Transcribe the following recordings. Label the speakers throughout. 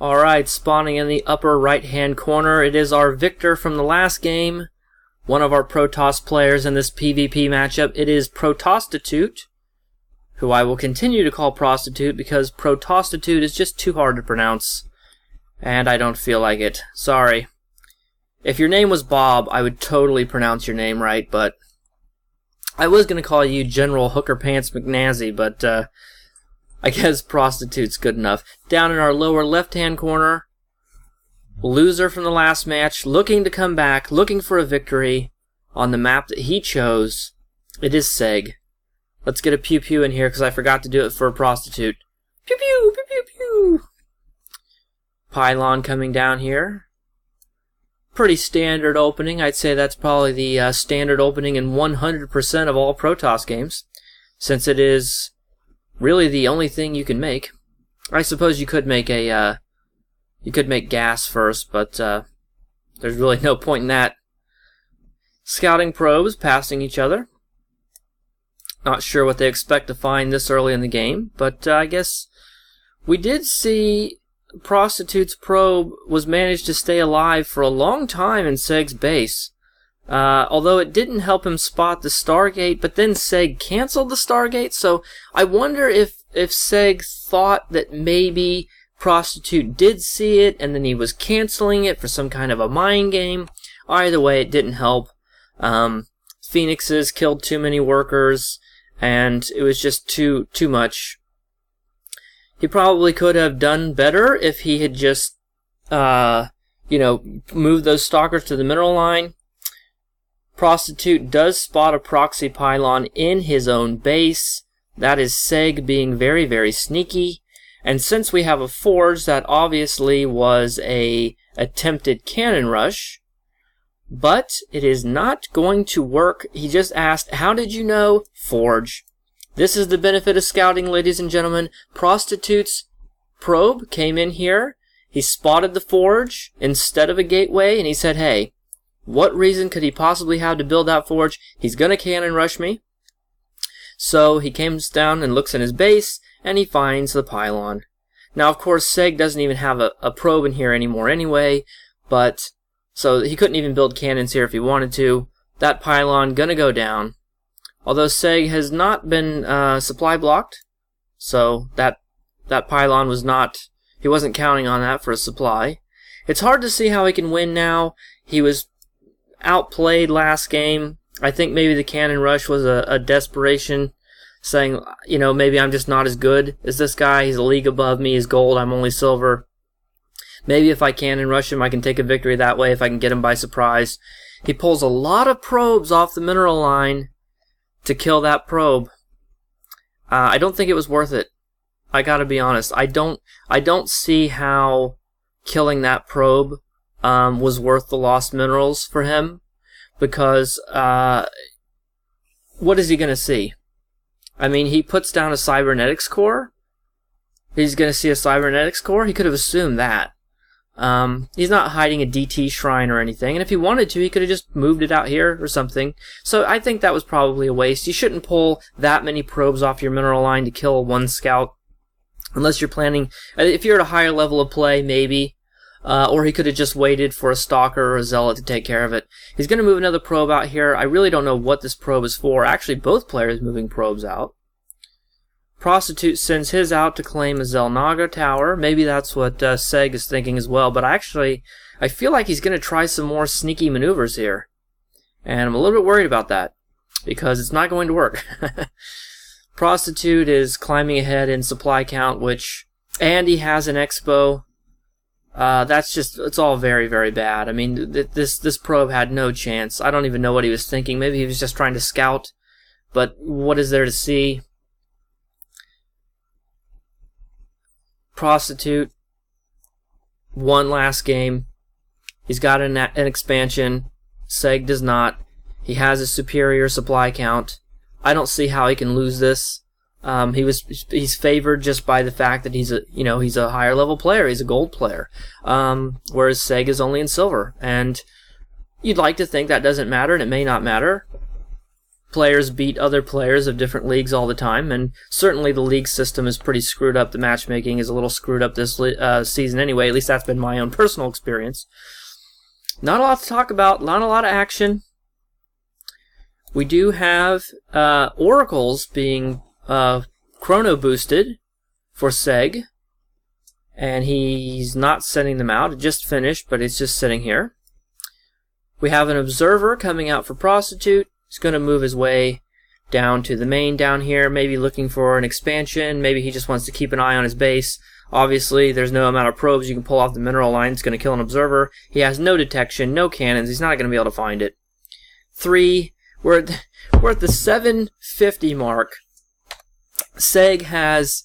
Speaker 1: Alright, spawning in the upper right-hand corner, it is our victor from the last game. One of our Protoss players in this PvP matchup. It is Protostitute, who I will continue to call Prostitute because Protostitute is just too hard to pronounce. And I don't feel like it. Sorry. If your name was Bob, I would totally pronounce your name right, but I was going to call you General Hooker Pants McNazzy, but I guess Prostitute's good enough. Down in our lower left-hand corner, loser from the last match, looking to come back, looking for a victory on the map that he chose. It is Ceg. Let's get a pew-pew in here because I forgot to do it for a Prostitute. Pew-pew, pew-pew-pew. Pylon coming down here. Pretty standard opening. I'd say that's probably the standard opening in 100% of all Protoss games, since it is really the only thing you can make. I suppose you could make a gas first, but there's really no point in that. Scouting probes passing each other. Not sure what they expect to find this early in the game, but I guess we did see Prostitute's probe was managed to stay alive for a long time in Ceg's base. Although it didn't help him spot the Stargate, but then Ceg canceled the Stargate, so I wonder if Ceg thought that maybe Prostitute did see it, and then he was canceling it for some kind of a mind game. Either way, it didn't help. Phoenixes killed too many workers, and it was just too much. He probably could have done better if he had just, moved those stalkers to the mineral line. Prostitute does spot a proxy pylon in his own base. That is Ceg being very, very sneaky. And since we have a forge, that obviously was a attempted cannon rush. But it is not going to work. He just asked, how did you know? Forge. This is the benefit of scouting, ladies and gentlemen. Prostitute's probe came in here. He spotted the forge instead of a gateway, and he said, hey, what reason could he possibly have to build that forge? He's going to cannon rush me. So he comes down and looks in his base, and he finds the pylon. Now, of course, Ceg doesn't even have a probe in here anymore anyway, but so he couldn't even build cannons here if he wanted to. That pylon going to go down. Although Ceg has not been supply blocked, so that pylon was not, he wasn't counting on that for a supply. It's hard to see how he can win now. He was outplayed last game. I think maybe the cannon rush was a desperation, saying, maybe I'm just not as good as this guy. He's a league above me. He's gold. I'm only silver. Maybe if I cannon rush him, I can take a victory that way if I can get him by surprise. He pulls a lot of probes off the mineral line to kill that probe. I don't think it was worth it. I gotta be honest. I don't see how killing that probe was worth the lost minerals for him, because what is he gonna see? I mean, he puts down a cybernetics core. He's gonna see a cybernetics core. He could have assumed that. He's not hiding a DT shrine or anything, and if he wanted to, he could have just moved it out here or something. So I think that was probably a waste. You shouldn't pull that many probes off your mineral line to kill one scout, unless you're planning, if you're at a higher level of play, maybe, or he could have just waited for a stalker or a zealot to take care of it. He's going to move another probe out here. I really don't know what this probe is for. Actually, both players moving probes out. Prostitute sends his out to claim a Zelnaga tower. Maybe that's what Ceg is thinking as well, but I feel like he's going to try some more sneaky maneuvers here. And I'm a little bit worried about that, because it's not going to work. Prostitute is climbing ahead in supply count, and he has an expo. It's all very, very bad. I mean, this probe had no chance. I don't even know what he was thinking. Maybe he was just trying to scout, but what is there to see? Prostitute won last game. He's got an expansion. Ceg does not. He has a superior supply count. I don't see how he can lose this. He's favored just by the fact that he's a higher level player. He's a gold player, whereas Ceg is only in silver. And you'd like to think that doesn't matter, and it may not matter. players beat other players of different leagues all the time, and certainly the league system is pretty screwed up. The matchmaking is a little screwed up this season anyway. At least that's been my own personal experience. Not a lot to talk about, not a lot of action. We do have oracles being chrono boosted for Ceg, and he's not sending them out. It just finished, but it's just sitting here. We have an observer coming out for Prostitute. He's going to move his way down to the main down here, maybe looking for an expansion. Maybe he just wants to keep an eye on his base. Obviously, there's no amount of probes you can pull off the mineral line. It's going to kill an observer. He has no detection, no cannons. He's not going to be able to find it. 3. We're at the 750 mark. Ceg has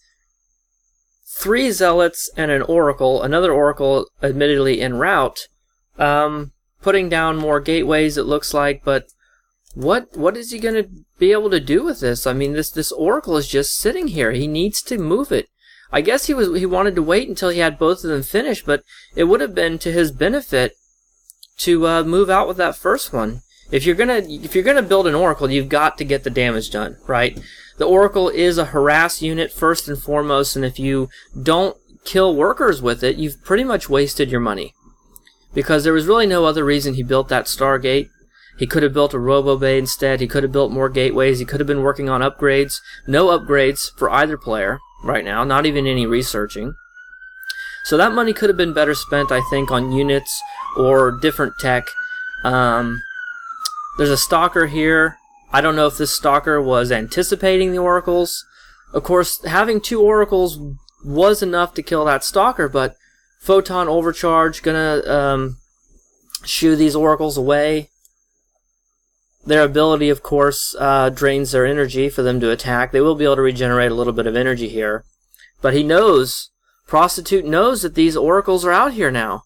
Speaker 1: 3 zealots and an oracle. Another oracle, admittedly, en route. Putting down more gateways, it looks like, but what is he going to be able to do with this? I mean, this oracle is just sitting here. He needs to move it. I guess he wanted to wait until he had both of them finished, but it would have been to his benefit to move out with that first one. If you're gonna build an oracle, you've got to get the damage done, right? The oracle is a harass unit first and foremost, and if you don't kill workers with it, you've pretty much wasted your money. Because there was really no other reason he built that Stargate. He could have built a Robo Bay instead. He could have built more gateways. He could have been working on upgrades. No upgrades for either player right now, not even any researching. So that money could have been better spent, I think, on units or different tech. There's a Stalker here. I don't know if this Stalker was anticipating the oracles. Of course, having 2 oracles was enough to kill that Stalker, but Photon Overcharge gonna shoo these oracles away. Their ability, of course, drains their energy for them to attack. They will be able to regenerate a little bit of energy here. But he knows, Prostitute knows that these oracles are out here now.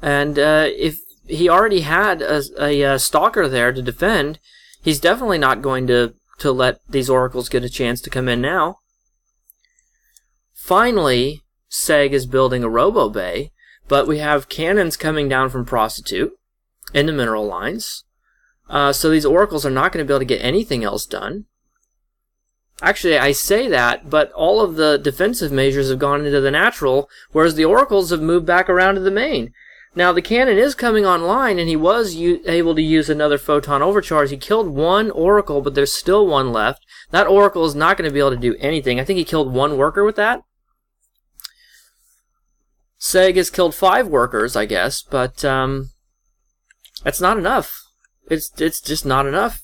Speaker 1: And if he already had a Stalker there to defend, he's definitely not going to let these oracles get a chance to come in now. Finally, Ceg is building a Robo Bay, but we have cannons coming down from Prostitute in the mineral lines. So these oracles are not going to be able to get anything else done. Actually, I say that, but all of the defensive measures have gone into the natural, whereas the oracles have moved back around to the main. Now, the cannon is coming online, and he was able to use another Photon Overcharge. He killed 1 oracle, but there's still 1 left. That oracle is not going to be able to do anything. I think he killed 1 worker with that. Ceg has killed 5 workers, I guess, but that's not enough. It's just not enough.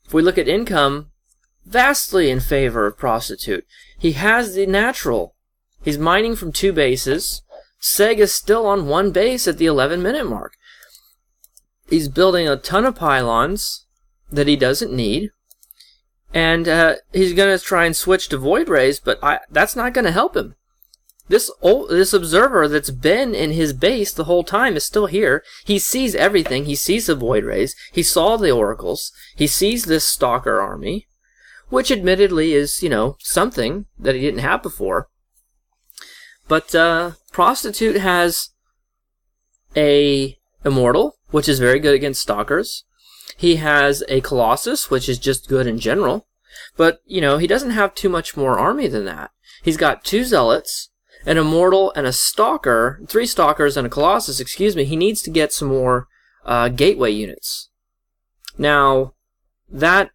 Speaker 1: If we look at income, vastly in favor of Prostitute. He has the natural. He's mining from 2 bases. Ceg is still on 1 base at the 11-minute mark. He's building a ton of pylons that he doesn't need. And he's going to try and switch to Void Rays, but that's not going to help him. This observer that's been in his base the whole time is still here. He sees everything. He sees the Void Rays. He saw the oracles. He sees this Stalker army, which admittedly is, something that he didn't have before. But Prostitute has a Immortal, which is very good against Stalkers. He has a Colossus, which is just good in general. But, he doesn't have too much more army than that. He's got 2 Zealots, an Immortal, and a Stalker, 3 Stalkers and a Colossus, He needs to get some more gateway units. Now, that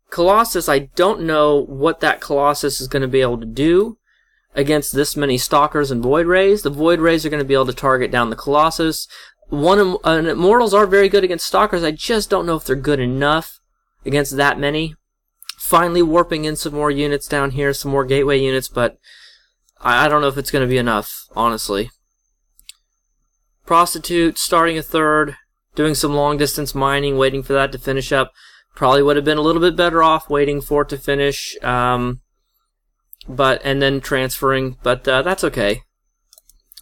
Speaker 1: Colossus, I don't know what that Colossus is going to be able to do against this many Stalkers and Void Rays. The Void Rays are going to be able to target down the Colossus. Immortals are very good against Stalkers. I just don't know if they're good enough against that many. Finally warping in some more units down here, some more gateway units, but I don't know if it's going to be enough, honestly. Prostitute, starting a 3rd, doing some long-distance mining, waiting for that to finish up. Probably would have been a little bit better off waiting for it to finish, and then transferring, but that's okay.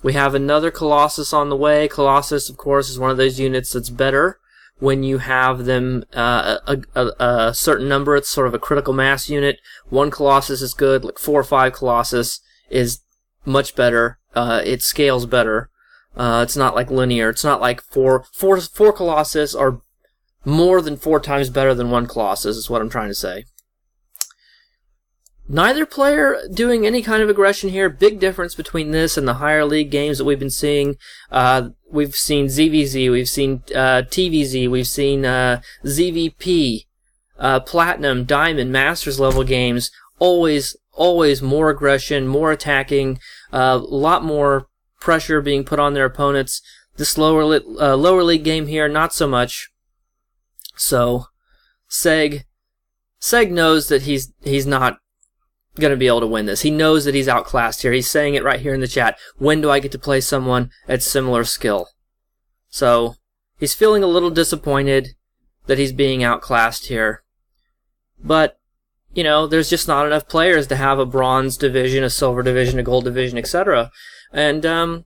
Speaker 1: We have another Colossus on the way. Colossus, of course, is one of those units that's better when you have them a certain number. It's sort of a critical mass unit. 1 Colossus is good, like 4 or 5 Colossus is much better. It scales better. It's not like linear. It's not like 4 Colossus are more than 4 times better than one Colossus, is what I'm trying to say. Neither player doing any kind of aggression here. Big difference between this and the higher league games that we've been seeing. We've seen ZVZ, we've seen TVZ, we've seen ZVP, Platinum, Diamond, Masters level games. Always more aggression, more attacking, a lot more pressure being put on their opponents. This lower league game here, not so much. So, Ceg knows that he's not going to be able to win this. He knows that he's outclassed here. He's saying it right here in the chat. When do I get to play someone at similar skill? So, he's feeling a little disappointed that he's being outclassed here. But, you know, there's just not enough players to have a bronze division, a silver division, a gold division, etc. And,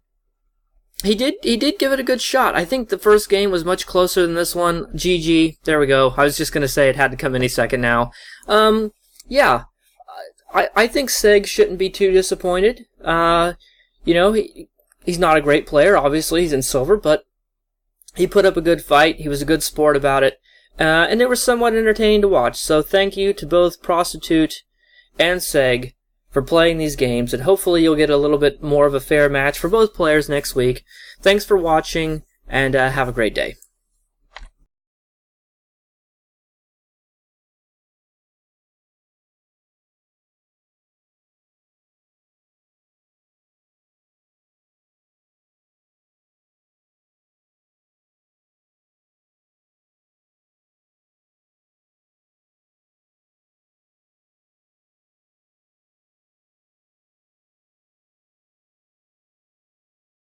Speaker 1: he did give it a good shot. I think the first game was much closer than this one. GG. There we go. I was just going to say it had to come any second now. Yeah. I think Ceg shouldn't be too disappointed. You know, he's not a great player, obviously. He's in silver, but he put up a good fight. He was a good sport about it. And it was somewhat entertaining to watch. So thank you to both Prostitute and Ceg for playing these games, and hopefully you'll get a little bit more of a fair match for both players next week. Thanks for watching, and have a great day.